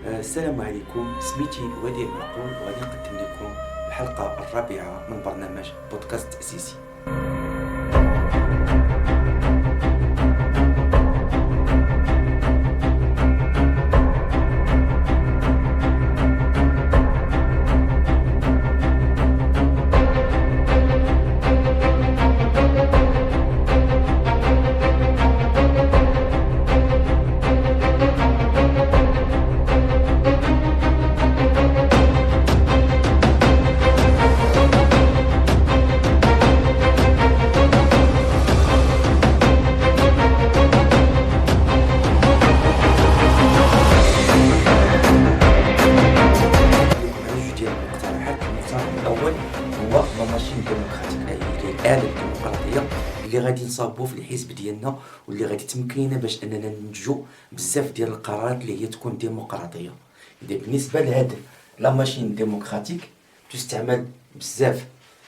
السلام عليكم، سميتي وديع معقول وغادي نقدم لكم الحلقة الرابعة من برنامج بودكاست تأسيسي. المقترح الأول هو لا ماشين ديمقراطيك، أي الآلة الديمقراطية اللي غادي نصاوبو في الحزب ديالنا واللي غادي تمكننا باش أننا ننتجو بزاف ديال القرارات اللي هي تكون ديمقراطية. إذا بالنسبة لهاد لا ماشين ديمقراطيك تستعمل بزاف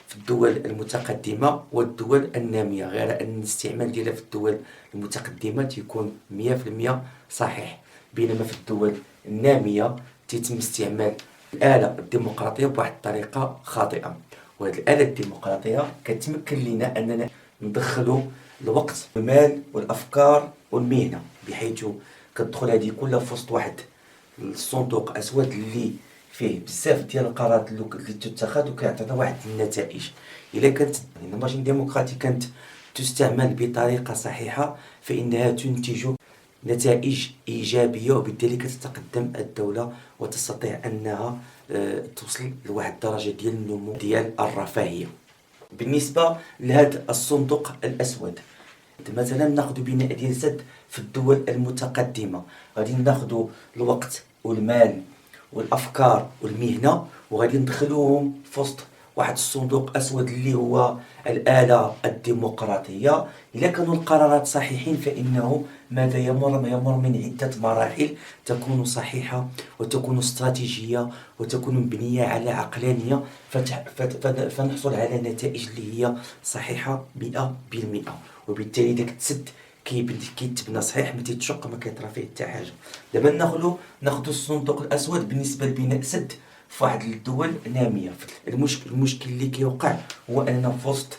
في الدول المتقدمة والدول النامية، غير أن الاستعمال ديالها في الدول المتقدمة تيكون 100% صحيح، بينما في الدول النامية تيتم استعمال الآلة الديمقراطية بواحد الطريقة خاطئة. وهذه الآلة الديمقراطية كتمكن لنا أننا ندخلوا الوقت والمال والأفكار والمهنة، بحيث كتدخل هذه كلها في وسط واحد الصندوق أسود اللي فيه بزاف ديال القرارات اللي تتخذ وكيعطينا واحد النتائج. إلا كانت الماشين ديمقراطية كانت تستعمل بطريقة صحيحة فإنها تنتج نتائج إيجابية، وبالتالي كتتقدم الدولة وتستطيع أنها توصل لواحد الدرجة ديال النمو ديال الرفاهية. بالنسبة لهذا الصندوق الأسود، مثلا ناخذ بناء ديال سد في الدول المتقدمة، غادي ناخذ الوقت والمال والأفكار والمهنة وغادي ندخلوهم في وسط واحد الصندوق أسود اللي هو الآلة الديمقراطية. إذا كانوا القرارات صحيحين فإنه ماذا يمر من عدة مراحل تكون صحيحة وتكون استراتيجية وتكون مبنية على عقلانية، فنحصل على نتائج اللي هي صحيحة 100%. وبالتالي داك التسد كيتبنى صحيح، ما تيتشق، ما كيطرا فيه حتى حاجة. دابا ناخذ الصندوق الأسود بالنسبة لبناء سد في واحد الدول نامية. المشكل اللي كيوقع هو أن في وسط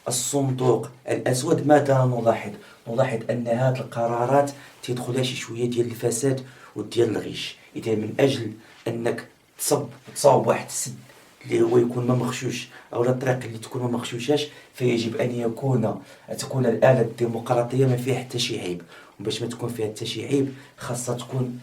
الصندوق الأسود ماذا نلاحظ أن هذه القرارات تيدخلها شي شوية ديال الفساد وديال الغش. إذا من أجل أنك تصاوب واحد السد اللي هو يكون ما مغشوش او الطريق اللي تكون ما مغشوشاش، فيجب ان تكون الاله الديمقراطيه ما فيها حتى شي عيب. وباش ما تكون فيها حتى شي عيب خاصها تكون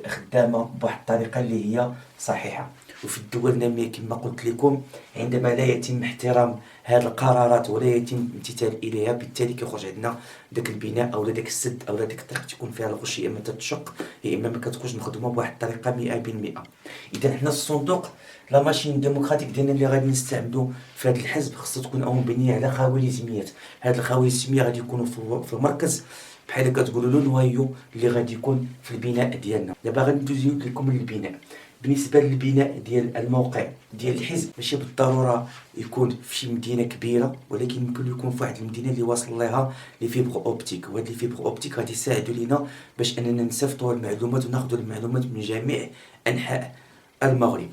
خدامه بواحد الطريقه اللي هي صحيحه. وفي الدول الناميه كما قلت لكم، عندما لا يتم احترام هذه القرارات ولا يتم الامتثال اليها، بالتالي كيخرج عندنا داك البناء او داك السد او داك الطريق تكون فيها الغش، يا اما تتشق يا اما ما كتكونش مخدومه بواحد الطريقه 100%. اذا حنا الصندوق لا ماشين ديمقراطيك ديالنا اللي غادي نستعملو في هذا الحزب خصها تكون او مبنيه على خوارزميات. هاد الخوارزميه غادي يكونوا في المركز، بحال كتقولوا له نوايو اللي غادي يكون في البناء ديالنا. دابا غادي ندوزو لكم للبناء. بالنسبه للبناء ديال الموقع ديال الحزب، ماشي بالضروره يكون في شي مدينه كبيره، ولكن يمكن يكون في واحد المدينه اللي واصل لها لي فيبر اوبتيك. وهاد لي فيبر اوبتيك غادي يساعدوا لينا باش اننا نصيفطوا المعلومات وناخذوا المعلومات من جميع انحاء المغرب.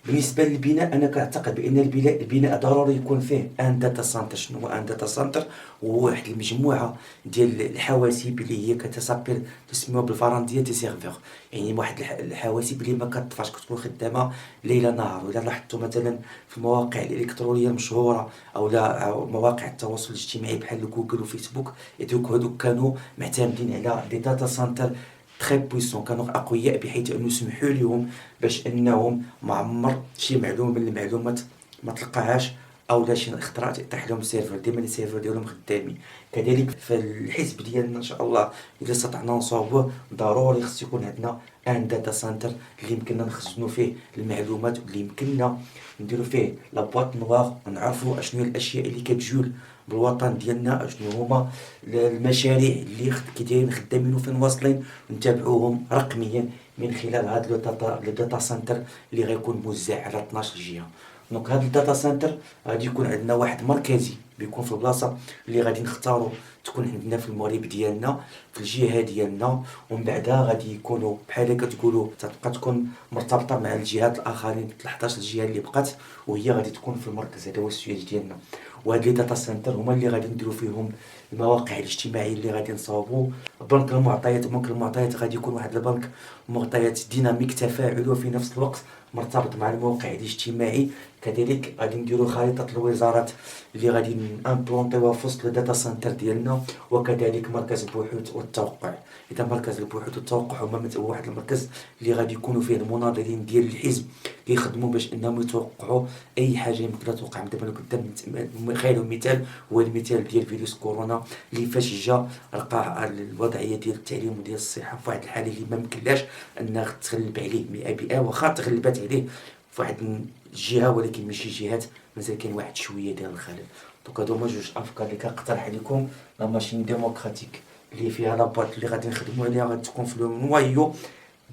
بالنسبه للبناء، انا كنعتقد بان البناء ضروري يكون فيه ان داتا سنتر. شنو هو ان داتا سنتر؟ هو واحد المجموعه ديال الحواسيب اللي هي كتسابيل تسميوها بالفرنسيه دي سيرفور، يعني واحد الحواسيب اللي ما كتطفاش، كتكون خدامه ليل نهار. ولا لاحظتوا مثلا في المواقع الالكترونيه المشهوره او لا مواقع التواصل الاجتماعي بحال جوجل وفيسبوك، هذوك كانوا معتمدين على دي داتا سنتر تري بويسون، كانوا اقوياء بحيث انه يسمحوا لهم باش انهم ما عمر شي معلومه من المعلومات ما تلقاهاش او لا شي اختراع يطيح لهم السيرفر، ديما السيرفر ديالهم خدامين. كذلك في الحزب ديالنا ان شاء الله اذا استطعنا نصاوبوه ضروري خص يكون عندنا ان داتا سنتر اللي يمكننا نخزنوا فيه المعلومات واللي يمكننا نديروا فيه لا بواط نوار ونعرفوا اشنو هي الاشياء اللي كتجول بالوطن ديالنا، اشنو هما المشاريع اللي كي خدامين وفين واصلين، ونتابعوهم رقميا من خلال هذا الداتا سنتر اللي غيكون موزع على 12 جهه. دونك هذا الداتا سنتر غادي يكون عندنا واحد مركزي بيكون في البلاصه اللي غادي نختاروا تكون عندنا في المغرب ديالنا في الجهه ديالنا. ومن بعدها غادي يكونوا بحال كتقولوا تبقى تكون مرتبطه مع الجهات الاخرين 11 الجهه اللي بقات، وهي غادي تكون في المركز. هذا هو السياج ديالنا. وهاد لي داتا سنتر هما اللي غادي نديرو فيهم المواقع الاجتماعيه اللي غادي نصاوبو. بنك المعطيات غادي يكون واحد البنك معطيات ديناميك تفاعلي وفي نفس الوقت مرتبط مع الموقع الاجتماعي. كذلك غادي نديرو خريطه الوزارات اللي غادي نامبلونطيوها في وسط الداتا سنتر ديالنا، وكذلك مركز البحوث والتوقع. اذا مركز البحوث والتوقع هو واحد المركز اللي غادي يكونوا فيه المناضلين ديال الحزب كيخدموا باش انهم يتوقعوا اي حاجه يمكن تتوقع من دابا لقدام. خير مثال هو المثال ديال فيروس كورونا اللي فاش جا لقى الوضعيه ديال التعليم وديال الصحه في واحد الحاله اللي ما ممكنلاش انها تغلب عليه 100%، واخا تغلبات عليه في واحد الجهه ولكن ماشي جهات، مازال كاين واحد شويه ديال الخلل. دونك هادو هما جوج افكار اللي كنقترح عليكم. لا ماشين ديموكراتيك اللي فيها لاباط اللي غادي نخدموا عليها غادي تكون في لو نوايو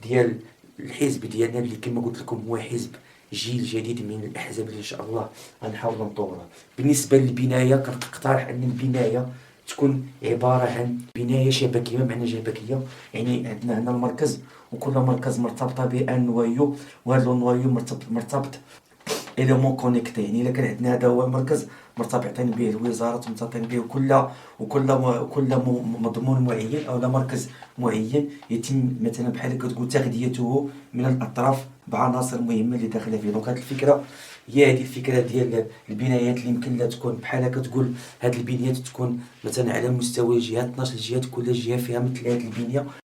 ديال الحزب ديالنا اللي كما قلت لكم هو حزب جيل جديد من الاحزاب اللي ان شاء الله غنحاول نطورها. بالنسبه للبنايه كنقترح ان البنايه تكون عباره عن بنايه شبكيه. ما معنى شبكيه؟ يعني عندنا هنا المركز وكل مركز مرتبطه بان نوايو، وهذا النوايو مرتبط اليمون كونيكتي. يعني الا كان عندنا هذا هو المركز مرتبطين به الوزارات مرتبطين به كل مضمون معين او مركز معين يتم مثلا بحال كتقول تغذيته من الاطراف بعناصر مهمه اللي داخله فيه. دونك هذه الفكره هي هذه الفكره ديال البنايات اللي يمكن لها تكون بحال كتقول هذه البنيات تكون مثلا على مستوى الجهات 12 جهات، كل جهه فيها مثل هذه البنيه.